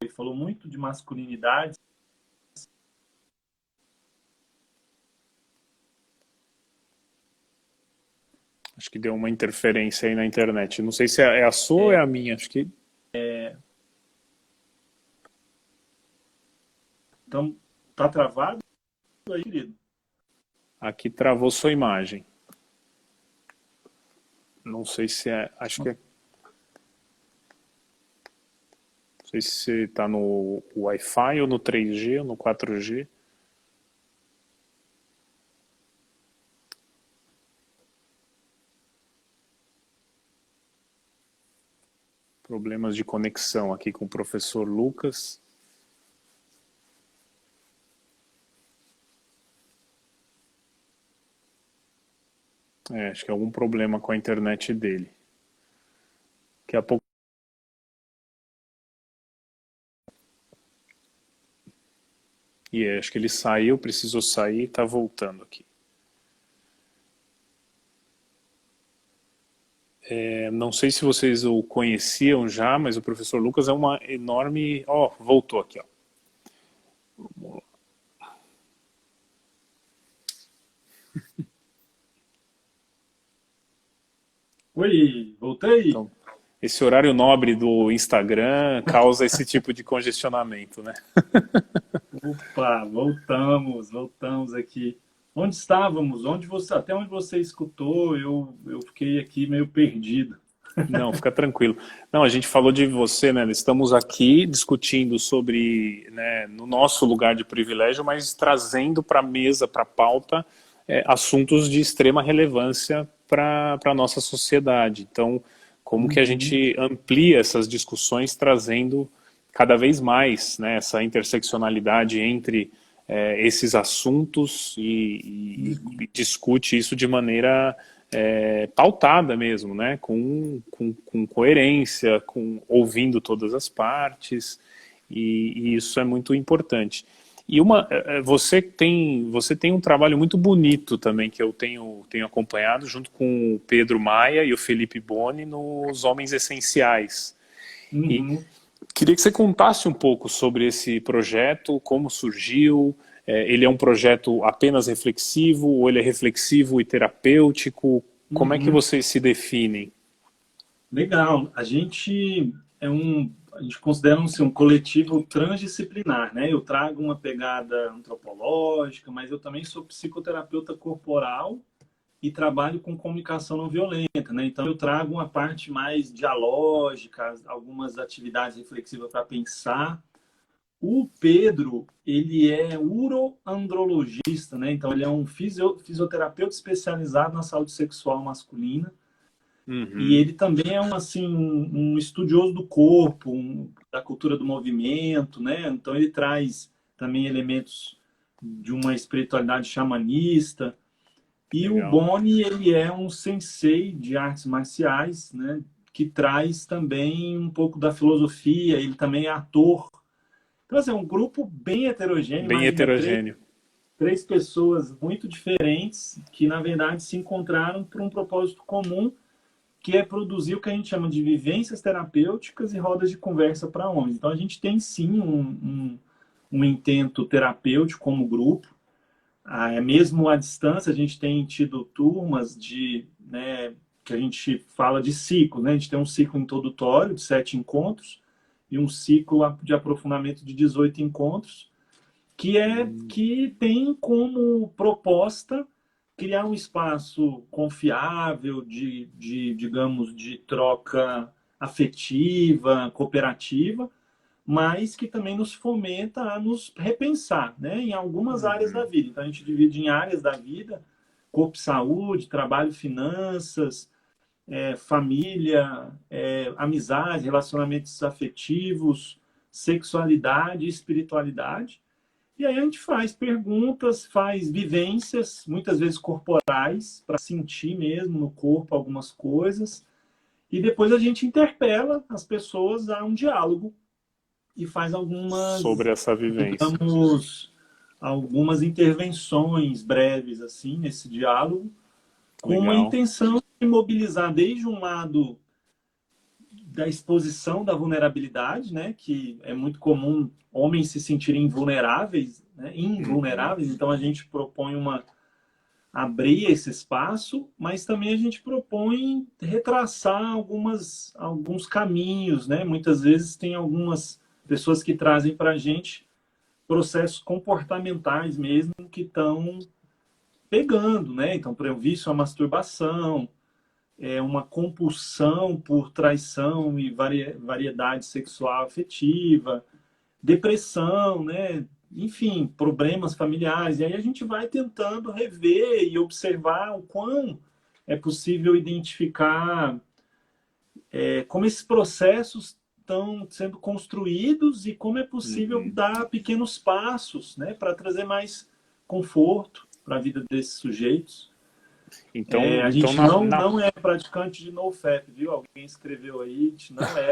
e falou muito de masculinidade. Acho que deu uma interferência aí na internet. Não sei se é a sua ou é a minha. Acho que Então, tá travado aí, querido? aqui travou sua imagem. Não sei se é. Acho que é. Não sei se você está no Wi-Fi ou no 3G ou no 4G. Problemas de conexão aqui com o professor Lucas. Acho que é algum problema com a internet dele. Daqui a pouco. Acho que ele saiu, precisou sair e está voltando aqui. Não sei se vocês o conheciam já, mas o professor Lucas é uma enorme... voltou aqui, ó. Vamos lá. Oi, voltei? Então, esse horário nobre do Instagram causa esse tipo de congestionamento, né? Opa, voltamos aqui. Onde estávamos? Até onde você escutou, eu fiquei aqui meio perdido. Não, fica tranquilo. Não, a gente falou de você, né? Estamos aqui discutindo sobre, né, no nosso lugar de privilégio, mas trazendo para a mesa, para a pauta, assuntos de extrema relevância para a nossa sociedade. Então, como que a gente amplia essas discussões trazendo cada vez mais, né, essa interseccionalidade entre esses assuntos e discute isso de maneira pautada mesmo, né, com coerência, ouvindo todas as partes, e isso é muito importante. E você tem um trabalho muito bonito também que eu tenho acompanhado junto com o Pedro Maia e o Felipe Boni nos Homens Essenciais. E queria que você contasse um pouco sobre esse projeto, como surgiu. Ele é um projeto apenas reflexivo ou ele é reflexivo e terapêutico? Como é que vocês se definem? Legal. A gente considera-se um coletivo transdisciplinar, né? Eu trago uma pegada antropológica, mas eu também sou psicoterapeuta corporal e trabalho com comunicação não violenta, né? Então eu trago uma parte mais dialógica, algumas atividades reflexivas para pensar. O Pedro, ele é uroandrologista, né? Então ele é um fisioterapeuta especializado na saúde sexual masculina. E Uhum. ele também é assim, um estudioso do corpo, da cultura do movimento, né? Então ele traz também elementos de uma espiritualidade xamanista. E o Legal. Boni, ele é um sensei de artes marciais, né? Que traz também um pouco da filosofia. Ele também é ator. Então, assim, é um grupo bem heterogêneo. Bem Imagina, heterogêneo. três pessoas muito diferentes que, na verdade, se encontraram por um propósito comum, que é produzir o que a gente chama de vivências terapêuticas e rodas de conversa para homens. Então, a gente tem, sim, um intento terapêutico como grupo. Mesmo à distância, a gente tem tido turmas né, que a gente fala de ciclo, né? A gente tem um ciclo introdutório de 7 encontros e um ciclo de aprofundamento de 18 encontros, que tem como proposta criar um espaço confiável digamos, de troca afetiva, cooperativa, mas que também nos fomenta a nos repensar, né, em algumas áreas da Uhum. vida. Então a gente divide em áreas da vida: corpo e saúde, trabalho, finanças, família, amizade, relacionamentos afetivos, sexualidade, espiritualidade. E aí a gente faz perguntas, faz vivências, muitas vezes corporais, para sentir mesmo no corpo algumas coisas. E depois a gente interpela as pessoas a um diálogo e faz Sobre essa vivência. digamos, algumas intervenções breves assim nesse diálogo, com uma Legal. intenção de mobilizar desde um lado da exposição da vulnerabilidade, né, que é muito comum homens se sentirem vulneráveis, né, Uhum. invulneráveis. Então a gente propõe abrir esse espaço, mas também a gente propõe retraçar alguns caminhos, né? Muitas vezes tem algumas pessoas que trazem para a gente processos comportamentais mesmo que estão pegando, né? Então, por exemplo, vício à masturbação, uma compulsão por traição e variedade sexual afetiva, depressão, né? Enfim, problemas familiares. E aí a gente vai tentando rever e observar o quão é possível identificar como esses processos estão sendo construídos e como é possível Uhum. dar pequenos passos, né, para trazer mais conforto para a vida desses sujeitos. A Então gente não é praticante de NoFap, viu? Alguém escreveu aí, a gente não é.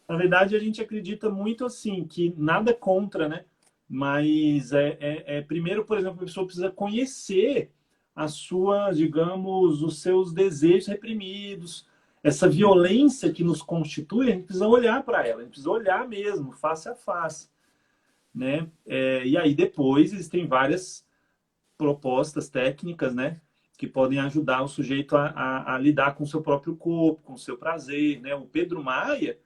Na verdade, a gente acredita muito assim, que nada contra, né? Mas primeiro, por exemplo, a pessoa precisa conhecer a sua, digamos, os seus desejos reprimidos, essa Uhum. violência que nos constitui. A gente precisa olhar para ela, a gente precisa olhar mesmo, face a face, né? E aí depois existem várias propostas técnicas, né, que podem ajudar o sujeito a lidar com o seu próprio corpo, com o seu prazer, né? O Pedro Maia,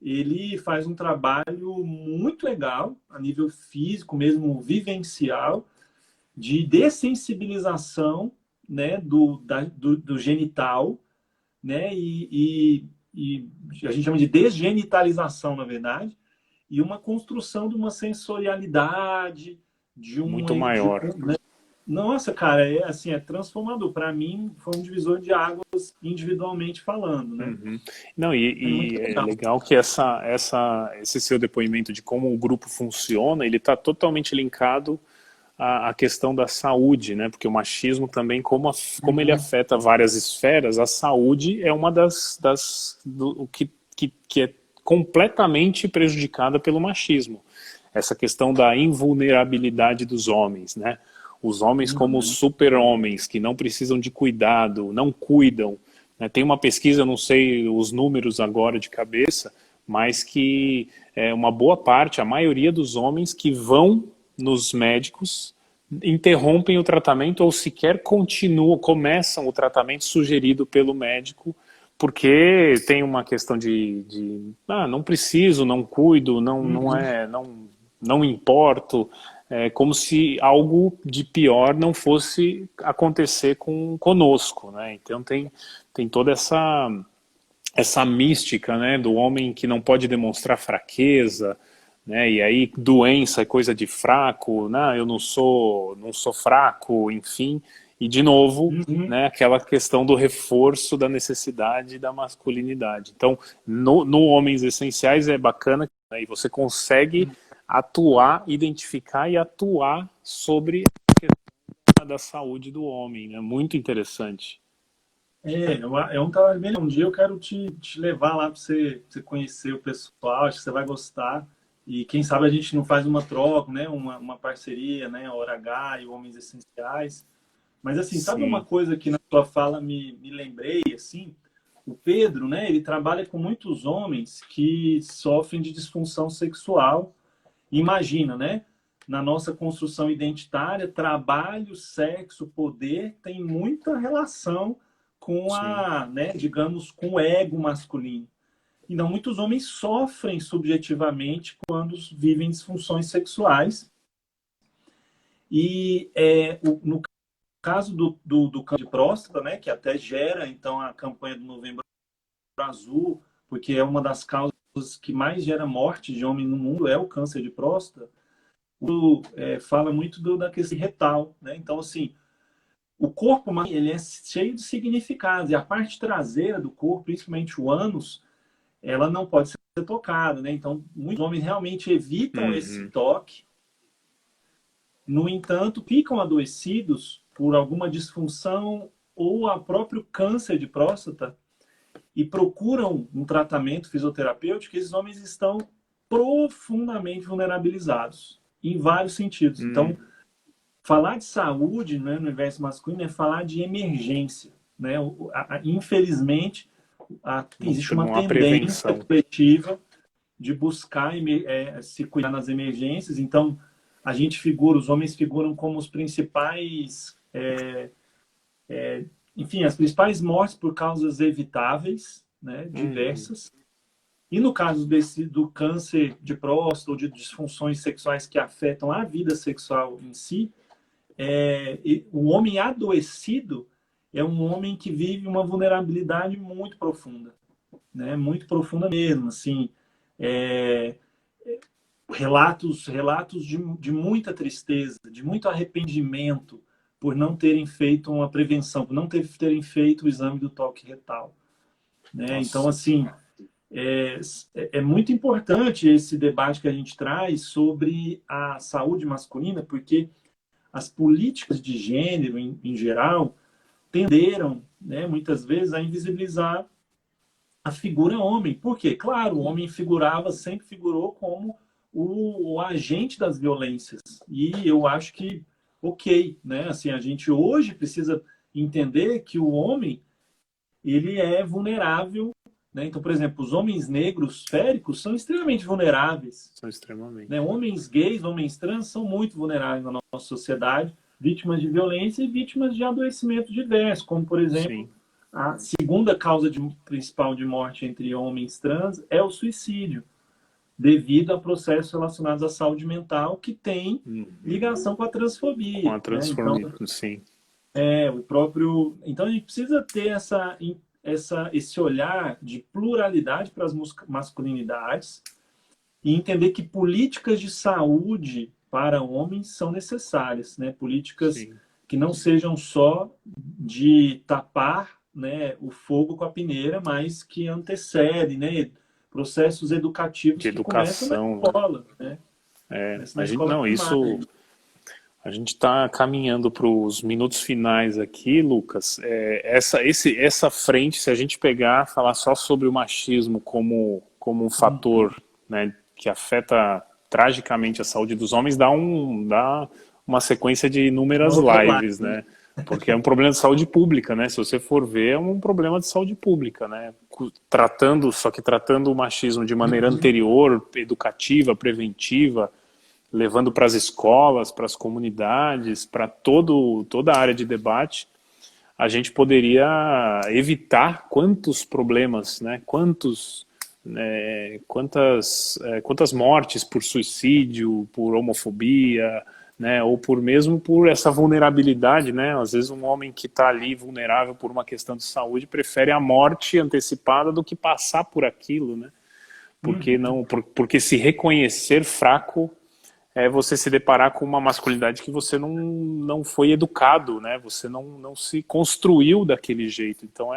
ele faz um trabalho muito legal a nível físico, mesmo vivencial, de dessensibilização, né, do genital, né, e a gente chama de desgenitalização, na verdade, e uma construção de uma sensorialidade, Muito maior. né? Nossa, cara, assim, é transformador. Para mim, foi um divisor de águas individualmente falando, né? Uhum. Não, É muito e é legal. legal que esse seu depoimento de como o grupo funciona, ele está totalmente linkado à questão da saúde, né? Porque o machismo também, como ele Uhum. afeta várias esferas, a saúde é uma que é completamente prejudicada pelo machismo. Essa questão da invulnerabilidade dos homens, né? Os homens como Uhum. super-homens, que não precisam de cuidado, não cuidam, né? Tem uma pesquisa, não sei os números agora de cabeça, mas que uma boa parte, a maioria dos homens que vão nos médicos interrompem o tratamento ou sequer começam o tratamento sugerido pelo médico, porque tem uma questão não preciso, não cuido, não Uhum. não importo. como se algo de pior não fosse acontecer conosco, né? Então tem toda essa mística, né, do homem que não pode demonstrar fraqueza, né? E aí doença é coisa de fraco, né? Eu não sou fraco, enfim. E de novo, Uhum. né, aquela questão do reforço da necessidade da masculinidade. Então, no Homens Essenciais é bacana, né, e você consegue atuar, identificar e atuar sobre a questão da saúde do homem, né? Muito interessante. É um trabalho bem. Um dia eu quero te levar lá para você conhecer o pessoal, acho que você vai gostar. E quem sabe a gente não faz uma troca, né? Uma parceria, né? A Hora H e o Homens Essenciais. Mas assim, sabe uma Sim. coisa que na sua fala me lembrei, assim? O Pedro, né? Ele trabalha com muitos homens que sofrem de disfunção sexual. Imagina, né? Na nossa construção identitária, trabalho, sexo, poder tem muita relação com Sim. né, digamos, com o ego masculino. Então, muitos homens sofrem subjetivamente quando vivem disfunções sexuais. E no caso do câncer de próstata, né, que até gera então a campanha do Novembro Azul, porque é uma das causas que mais gera morte de homem no mundo, é o câncer de próstata. Fala muito da questão retal, né? Então, assim, o corpo ele é cheio de significados e a parte traseira do corpo, principalmente o ânus, ela não pode ser tocada, né? Então, muitos homens realmente evitam esse Uhum. toque. No entanto, ficam adoecidos por alguma disfunção ou a próprio câncer de próstata e procuram um tratamento fisioterapêutico. Esses homens estão profundamente vulnerabilizados em vários sentidos. Então, Uhum. falar de saúde, né, no universo masculino é falar de emergência, né? Infelizmente, existe uma Não há tendência prevenção. coletiva de buscar se cuidar nas emergências. Então, a gente figura, os homens figuram como os principais, enfim, as principais mortes por causas evitáveis, né, Uhum. diversas. E no caso do câncer de próstata ou de disfunções sexuais que afetam a vida sexual em si, o homem adoecido é um homem que vive uma vulnerabilidade muito profunda, né? Muito profunda mesmo, assim, é, relatos de muita tristeza, de muito arrependimento por não terem feito uma prevenção, por não terem feito o exame do toque retal, né? Então, Nossa. assim, é, é muito importante esse debate que a gente traz sobre a saúde masculina, porque as políticas de gênero, em geral, tenderam, né, muitas vezes, a invisibilizar a figura homem. Por quê? Claro, o homem sempre figurou como o agente das violências. E eu acho que, ok, né? Assim, a gente hoje precisa entender que o homem, ele é vulnerável, né? Então, por exemplo, os homens negros féricos são extremamente vulneráveis, São extremamente. né? Homens gays, homens trans são muito vulneráveis na nossa sociedade, vítimas de violência e vítimas de adoecimento diverso, como, por exemplo, Sim. a segunda causa principal de morte entre homens trans é o suicídio, devido a processos relacionados à saúde mental que tem Uhum. ligação com a Com transfobia, a né? Então, transformação, sim. então a gente precisa ter esse olhar de pluralidade para as masculinidades e entender que políticas de saúde para homens são necessárias, né? Políticas Sim. que não sejam só de tapar, né, o fogo com a peneira, mas que antecedem, né, processos educativos De que começam na educação, né? escola, né? Começam na A gente, escola não, primária. isso, a gente está caminhando para os minutos finais aqui, Lucas. Essa frente, se a gente pegar, falar só sobre o machismo como um fator, né, que afeta tragicamente a saúde dos homens, dá uma sequência de Uma inúmeras outra lives, live, né? né? Porque é um problema de saúde pública, né? Se você for ver, é um problema de saúde pública, né? Só que tratando o machismo de maneira anterior, educativa, preventiva, levando para as escolas, para as comunidades, para toda a área de debate, a gente poderia evitar quantos problemas, né, quantos quantas mortes por suicídio, por homofobia, né, ou por mesmo por essa vulnerabilidade, né? Às vezes um homem que está ali vulnerável por uma questão de saúde prefere a morte antecipada do que passar por aquilo, né? Porque Uhum. não, porque se reconhecer fraco é você se deparar com uma masculinidade que você não foi educado, né? Você não se construiu daquele jeito. Então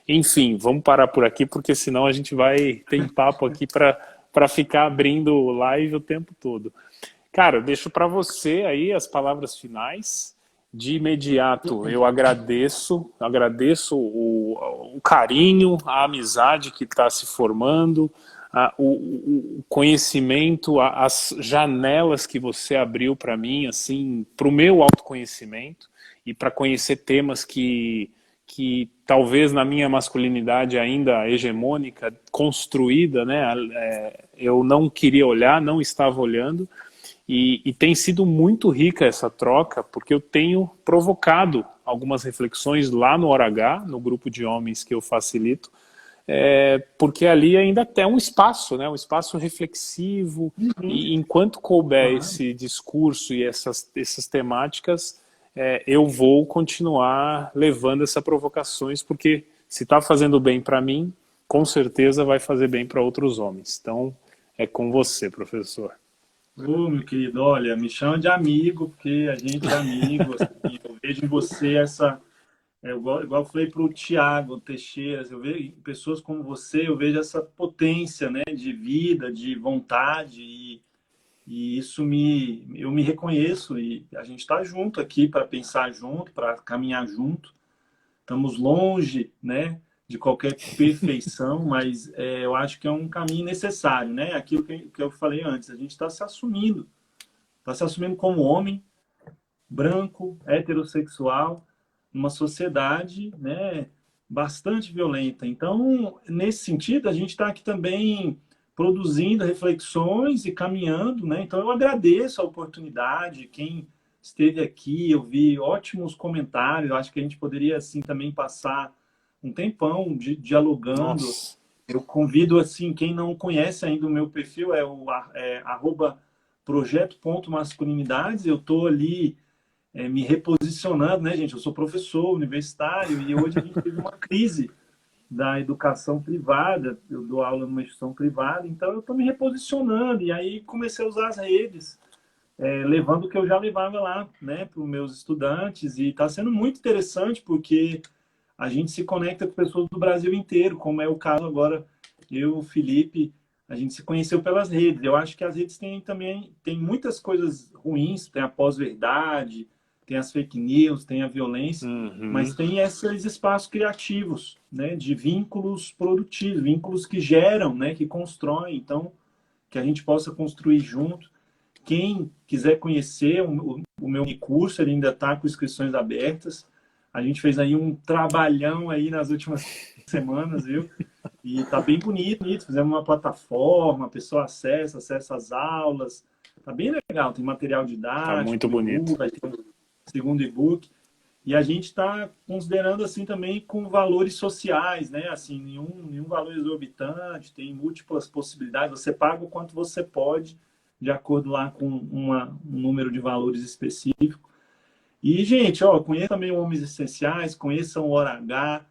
enfim, vamos parar por aqui porque senão a gente vai tem papo aqui para ficar abrindo live o tempo todo. Cara, eu deixo para você aí as palavras finais. De imediato, eu agradeço o carinho, a amizade que está se formando, o conhecimento, as janelas que você abriu para mim, assim, para o meu autoconhecimento e para conhecer temas que talvez na minha masculinidade ainda hegemônica, construída, né, eu não queria olhar, não estava olhando. E tem sido muito rica essa troca, porque eu tenho provocado algumas reflexões lá no Hora H, no grupo de homens que eu facilito, porque ali ainda tem um espaço, né, um espaço reflexivo, Uhum. e enquanto couber Claro. esse discurso e essas temáticas, eu vou continuar levando essas provocações, porque se está fazendo bem para mim, com certeza vai fazer bem para outros homens. Então, é com você, professor. Ô, meu querido, olha, me chama de amigo, porque a gente é amigo, assim, eu vejo em você essa, igual eu falei para o Tiago Teixeira, eu vejo em pessoas como você, eu vejo essa potência, né, de vida, de vontade, e isso eu me reconheço, e a gente está junto aqui para pensar junto, para caminhar junto. Estamos longe, né, de qualquer perfeição, mas eu acho que é um caminho necessário, né? Aquilo que eu falei antes, a gente está se assumindo como homem, branco, heterossexual, numa sociedade, né, bastante violenta. Então, nesse sentido, a gente está aqui também produzindo reflexões e caminhando, né? Então, eu agradeço a oportunidade, quem esteve aqui, eu vi ótimos comentários, eu acho que a gente poderia, assim, também passar um tempão dialogando. Nossa. Eu convido, assim, quem não conhece ainda o meu perfil, arroba projeto.masculinidades, eu estou ali me reposicionando, né, gente? Eu sou professor universitário e hoje a gente teve uma crise da educação privada, eu dou aula numa instituição privada, então eu estou me reposicionando e aí comecei a usar as redes, levando o que eu já levava lá, né, para os meus estudantes e está sendo muito interessante porque a gente se conecta com pessoas do Brasil inteiro, como é o caso agora, eu, o Felipe, a gente se conheceu pelas redes. Eu acho que as redes têm também tem muitas coisas ruins, tem a pós-verdade, tem as fake news, tem a violência, mas Uhum. tem esses espaços criativos, né, de vínculos produtivos, vínculos que geram, né, que constroem, então que a gente possa construir junto. Quem quiser conhecer o meu curso, ele ainda está com inscrições abertas. A gente fez aí um trabalhão aí nas últimas semanas, viu? E tá bem bonito. Fizemos uma plataforma, a pessoa acessa as aulas. Tá bem legal. Tem material Tá muito didático, e-book, bonito. vai ter um segundo e-book. E a gente está considerando assim também com valores sociais, né? Assim, nenhum valor exorbitante, tem múltiplas possibilidades. Você paga o quanto você pode, de acordo lá com um número de valores específico. E, gente, ó, conheçam também o Homens Essenciais, conheçam o Hora H,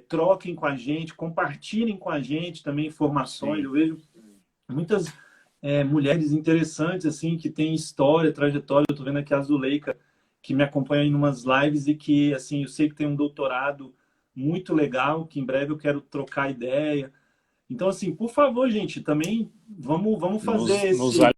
troquem com a gente, compartilhem com a gente também informações. Sim. Eu vejo muitas mulheres interessantes, assim, que têm história, trajetória. Eu estou vendo aqui a Zuleika, que me acompanha em umas lives e que, assim, eu sei que tem um doutorado muito legal, que em breve eu quero trocar ideia. Então, assim, por favor, gente, também vamos fazer Nos esse